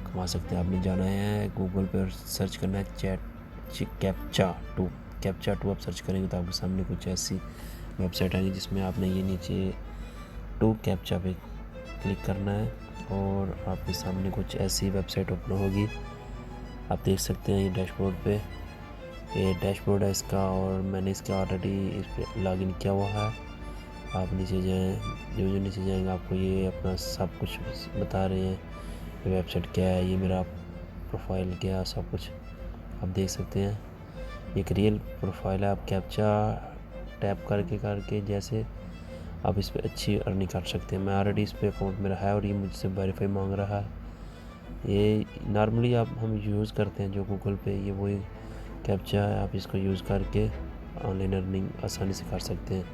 कमा सकते हैं। आपने जाना है गूगल पे और सर्च करना है कैप्चा टू आप सर्च करेंगे तो आपके सामने कुछ ऐसी वेबसाइट आएगी जिसमें आपने ये नीचे टू कैप्चा पे क्लिक करना है और आपके सामने कुछ ऐसी वेबसाइट ओपन होगी। आप देख सकते हैं ये डैशबोर्ड पे, ये डैशबोर्ड है इसका और मैंने इसका ऑलरेडी इस पर लॉगिन किया हुआ है। आप नीचे जाएं, जो नीचे जाएंगे आपको ये अपना सब कुछ बता रहे हैं, ये वेबसाइट क्या है, ये मेरा प्रोफाइल क्या, सब कुछ आप देख सकते हैं। एक रियल प्रोफाइल है। आप कैप्चा टैप करके जैसे आप इस पर अच्छी अर्निंग कर सकते हैं। मैं ऑलरेडी इस पर अकाउंट मेरा है और ये मुझसे वेरीफाई मांग रहा है। ये नॉर्मली हम यूज़ करते हैं जो गूगल पे, ये वही कैप्चा है। आप इसको यूज़ करके ऑनलाइन अर्निंग आसानी से कर सकते हैं।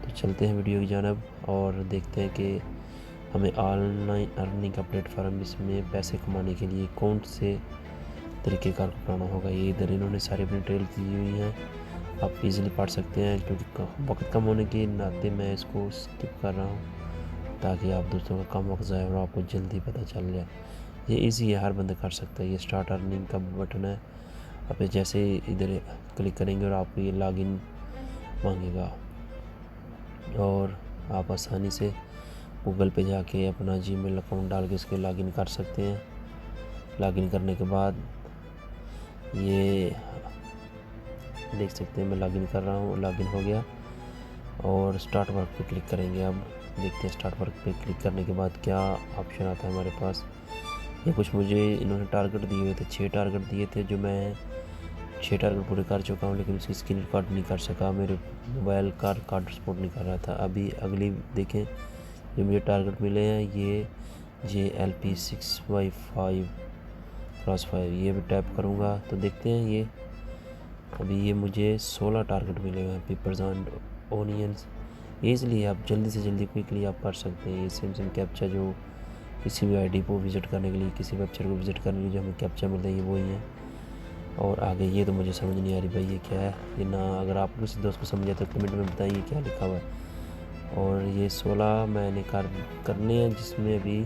तो चलते हैं वीडियो की जानब और देखते हैं कि हमें ऑनलाइन अर्निंग का प्लेटफॉर्म इसमें पैसे कमाने के लिए कौन से तरीक़ेकार को अपनाना होगा। ये इधर इन्होंने सारी अपनी डिटेल दी हुई हैं, आप इजीली पढ़ सकते हैं। क्योंकि वक्त कम होने के नाते मैं इसको स्किप कर रहा हूँ ताकि आप दोस्तों का कम वक्त जाए और आपको जल्दी पता चल जाए। ये इजी है, हर बंदा कर सकता है। ये स्टार्ट अर्निंग का बटन है, आप जैसे इधर क्लिक करेंगे और आपको ये लॉगिन मांगेगा और आप आसानी से गूगल पे जाके अपना जीमेल अकाउंट डाल के इसके लॉगिन कर सकते हैं। लॉगिन करने के बाद ये देख सकते हैं मैं लॉगिन कर रहा हूँ, लॉगिन हो गया और स्टार्ट वर्क पे क्लिक करेंगे। अब देखते हैं स्टार्ट वर्क पे क्लिक करने के बाद क्या ऑप्शन आता है हमारे पास। ये कुछ मुझे इन्होंने टारगेट दिए हुए थे, 6 टारगेट दिए थे जो मैं 6 टारगेट पूरे कर चुका हूँ, लेकिन उसकी स्क्रीन रिकॉर्ड नहीं कर सका। मेरे मोबाइल का कार्ड सपोर्ट नहीं कर रहा था। अभी अगली देखें जो मुझे टारगेट मिले हैं, ये JLP 6/5 ये भी टैप करूँगा तो देखते हैं ये अभी ये मुझे 16 टारगेट मिले हुए हैं। पेपर्स एंड ओनियंस, इसलिए आप जल्दी से जल्दी क्विकली आप कर सकते हैं। ये सेम कैप्चा जो किसी भी आईडी को विज़िट करने के लिए, किसी वेबसाइट को विज़िट करने के लिए जो हमें कैप्चा मिलता है ये वही है। और आगे ये तो मुझे समझ नहीं आ रही भाई ये क्या है ये ना, अगर आप किसी दोस्त को समझ आए तो कमेंट में बताइए क्या लिखा हुआ है। और ये 16 मैंने करने हैं जिसमें अभी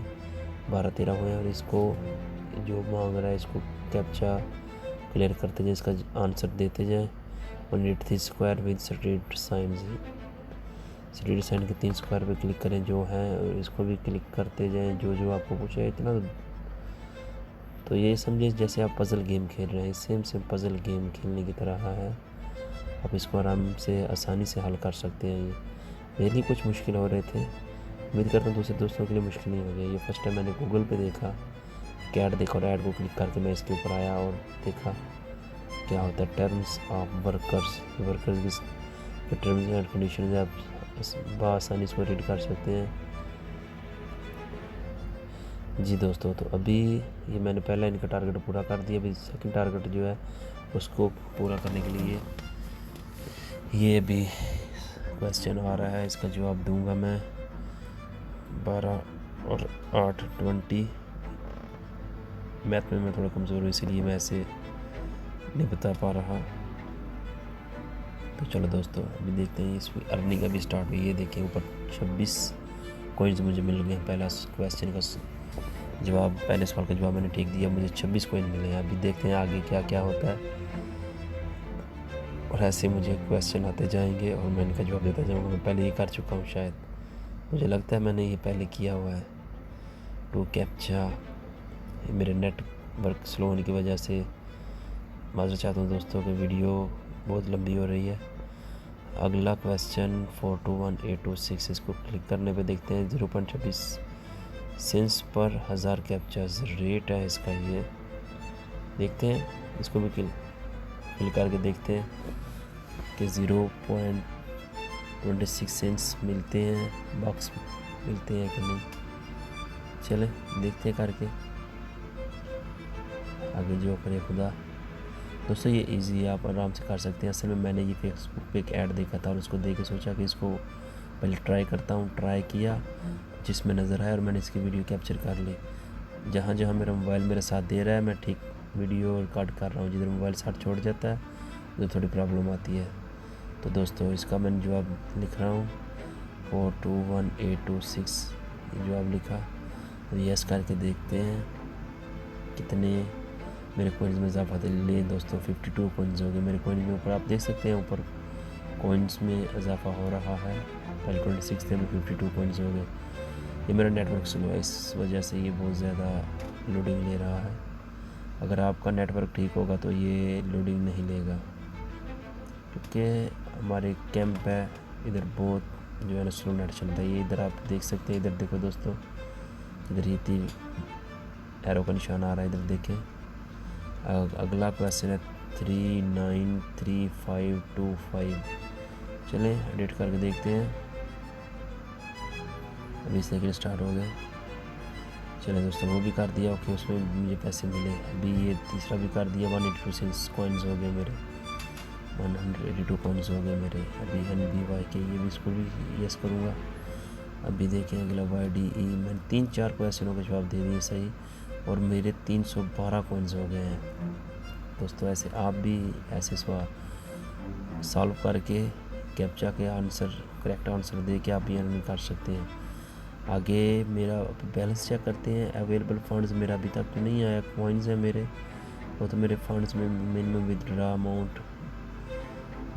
12-13 हुए हैं और इसको जो मांग रहा है इसको कैप्चा क्लियर करते जाए, इसका आंसर देते जाएं। और नीट थी स्क्वायर विद स्ट्रीट साइन के 3 स्क्वायर पे क्लिक करें जो है, और इसको भी क्लिक करते जाएं जो आपको पूछा है इतना। तो ये समझिए जैसे आप पज़ल गेम खेल रहे हैं, सेम पज़ल गेम खेलने की तरह है। आप इसको आराम से आसानी से हल कर सकते हैं। ये मेरे लिए कुछ मुश्किल हो रहे थे, उम्मीद करता हूँ दूसरे दोस्तों के लिए मुश्किल नहीं हो गया। ये फर्स्ट टाइम मैंने गूगल पे देखा, ऐड देखा और ऐड को क्लिक करके मैं इसके ऊपर आया और देखा क्या होता है। टर्म्स ऑफ वर्कर्स की टर्म्स एंड कंडीशन आप बआसानी इसको रीड कर सकते हैं। जी दोस्तों, तो अभी ये मैंने पहला इनका टारगेट पूरा कर दिया। अभी सेकंड टारगेट जो है उसको पूरा करने के लिए ये अभी क्वेश्चन आ रहा है, इसका जवाब दूंगा मैं। 12 और 8 20। मैथ में मैं थोड़ा कमज़ोर हूँ इसीलिए मैं ऐसे नहीं बता पा रहा। तो चलो दोस्तों अभी देखते हैं इसकी अर्निंग अभी स्टार्ट हुई है। देखिए ऊपर 26 कॉइन्स मुझे मिल गए। पहला क्वेश्चन का जवाब, पहले सवाल का जवाब मैंने ठीक दिया, मुझे 26 कॉइन मिले हैं। अभी देखते हैं आगे क्या क्या होता है और ऐसे मुझे क्वेश्चन आते जाएंगे और मैं इनका जवाब देता जाऊँगा। मैं पहले ये कर चुका हूँ शायद, मुझे लगता है मैंने ये पहले किया हुआ है। टू कैप्चा मेरे नेटवर्क स्लो होने की वजह से माज़रत चाहता हूँ दोस्तों कि वीडियो बहुत लंबी हो रही है। अगला क्वेश्चन 421826, इसको क्लिक करने पे देखते हैं 0.26 सेंट्स पर 1000 कैप्चास रेट है इसका। ये देखते हैं, इसको भी क्लिक करके देखते हैं कि 0.26 सेंट्स मिलते हैं, बॉक्स मिलते हैं कि नहीं। चले देखते हैं करके, आगे जो करे खुदा। दोस्तों ये इजी है, आप आराम से कर सकते हैं। असल में मैंने ये फेसबुक पे एक ऐड देखा था और उसको देख के सोचा कि इसको पहले ट्राई करता हूँ। ट्राई किया, जिसमें नज़र आया और मैंने इसकी वीडियो कैप्चर कर ली। जहाँ जहाँ मेरा मोबाइल मेरे साथ दे रहा है मैं ठीक वीडियो रिकॉर्ड कर रहा हूँ। जिधर मोबाइल साथ छोड़ जाता है उधर थोड़ी प्रॉब्लम आती है। तो दोस्तों इसका मैंने जवाब लिख रहा हूँ 421826 जवाब लिखा और यस करके देखते हैं। कितने मेरे कॉइन्स में इजाफा ले दोस्तों। 52 कॉइन्स हो गए मेरे कॉइन्स में। ऊपर आप देख सकते हैं ऊपर कॉइन्स में इजाफा हो रहा है। पहले 26 थे, 52 कॉइन्स हो गए। ये मेरा नेटवर्क स्लो है, इस वजह से ये बहुत ज़्यादा लोडिंग ले रहा है। अगर आपका नेटवर्क ठीक होगा तो ये लोडिंग नहीं लेगा, क्योंकि हमारे कैंप है इधर बहुत जो है ना स्लो नेट चलता है। ये इधर आप देख सकते हैं, इधर देखो दोस्तों, इधर ये तीन एरो का निशान आ रहा है, इधर देखें। अगला क्वेश्चन है 393525। चलें एडिट करके देखते हैं। 20 सेकेंड स्टार्ट हो गए। चलें दोस्तों, वो भी कर दिया। ओके, उसमें मुझे पैसे मिले। अभी ये तीसरा भी कर दिया। 182 कॉइन्स हो गए मेरे, 182 कॉइन्स हो गए मेरे। अभी NBY के ये भी इसको भी यस करूँगा। अभी देखें अगला YDE। मैंने 3-4 क्वेश्चनों के जवाब दे दिए सही, और मेरे 312 कॉइन्स हो गए हैं दोस्तों। ऐसे आप भी ऐसे सवाल सॉल्व करके कैप्चा के आंसर, करेक्ट आंसर दे के आप भी अर्न कर सकते हैं। आगे मेरा बैलेंस चेक करते हैं। अवेलेबल फंड्स मेरा अभी तक तो नहीं आया। कॉइन्स है मेरे, वो तो मेरे फंड्स में minimum withdraw amount,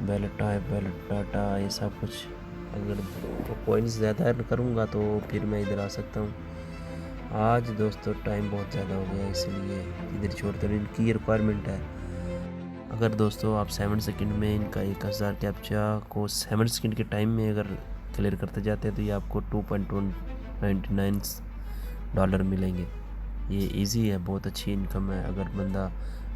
ballot type, ballot data, ये सब कुछ। अगर कॉइन्स ज़्यादा अर्न करूँगा तो फिर मैं इधर आ सकता हूँ। आज दोस्तों टाइम बहुत ज़्यादा हो गया, इसलिए इधर छोड़ते हैं। इनकी रिक्वायरमेंट है, अगर दोस्तों आप 7 सेकंड में इनका 1000 कैप्चा को 7 सेकंड के टाइम में अगर क्लियर करते जाते हैं तो ये आपको $2.99 मिलेंगे। ये इजी है, बहुत अच्छी इनकम है।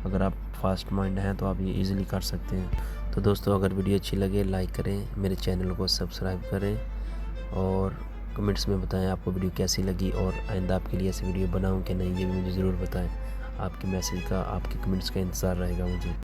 अगर आप फास्ट माइंड हैं तो आप ये इजीली कर सकते हैं। तो दोस्तों, अगर वीडियो अच्छी लगे लाइक करें, मेरे चैनल को सब्सक्राइब करें, और कमेंट्स में बताएं आपको वीडियो कैसी लगी, और आइंदा आपके लिए ऐसी वीडियो बनाऊं कि नहीं, ये भी मुझे ज़रूर बताएं। आपके मैसेज का, आपके कमेंट्स का इंतज़ार रहेगा मुझे।